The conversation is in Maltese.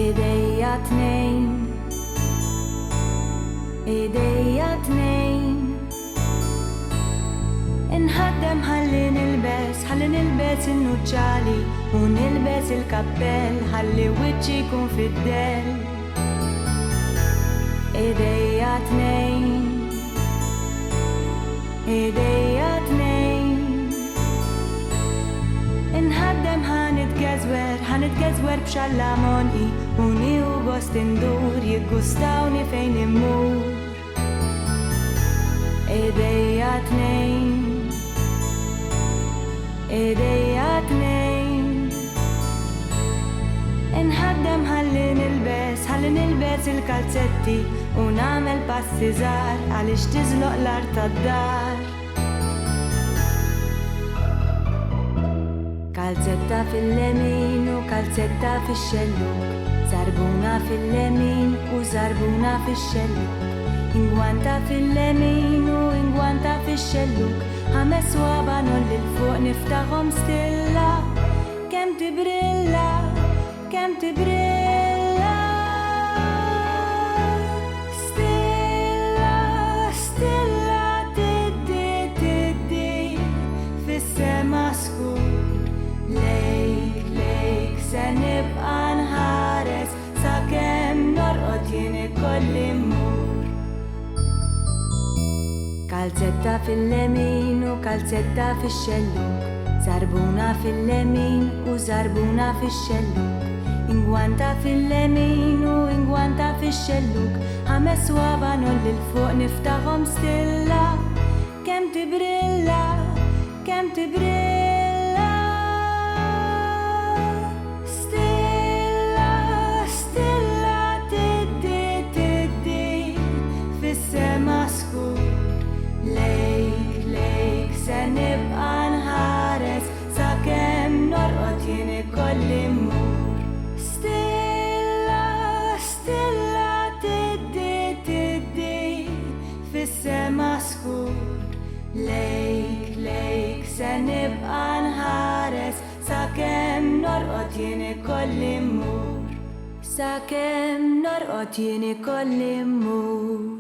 ايديا اتنين، ايديا اتنين، نهدم هاللي نلبس النوتشالي ونلبس الكابيل، هاللي وجهي يكون في الدل. ايديا اتنين، ايديا اتنين، نهدم هنتجزور بشلاموني وني وبوست ندور يقوستاوني فين نمور. ايديا اتنين، ايديا اتنين، نهدم هاللي نلبس الكالتسيتي ونعمل باستيزار عالش تزلق لارت الدار. كالتسيتا في اليمين وكالتسيتا في الشلوك، زربونا في اليمين وزربونا في الشلوك، إنغوانتا في اليمين وإنغوانتا في الشلوك، خمس وابانو للفوق نفتحهم ستيلا، كم تبريلا كم تبريلا، ستيلا ستيلا تدي تدي في السما سكون، ليك ليك سنبقى نهارس ساكن نرقد يني كل مور. كالتسيتا في اليمين وكالتسيتا في الشلوك، زربونا في اليمين وزربونا في الشلوك، إنغوانتا في اليمين وإنغوانتا في الشلوك، خمس وابانو للفوق نفتحهم ستيلا، كم تبريلا كم تبريلا، ستيلا ستيلا تدي تدي في السما سكون، ليك ليك سنبقى نهارس ساكن نرقد يني كل مور. ستيلا ستيلا تدي تدي في السما سكون، ليك ليك سنبقى نهارس ساكن نرقد يني كل مور، ساكن نرقد يني كل مور.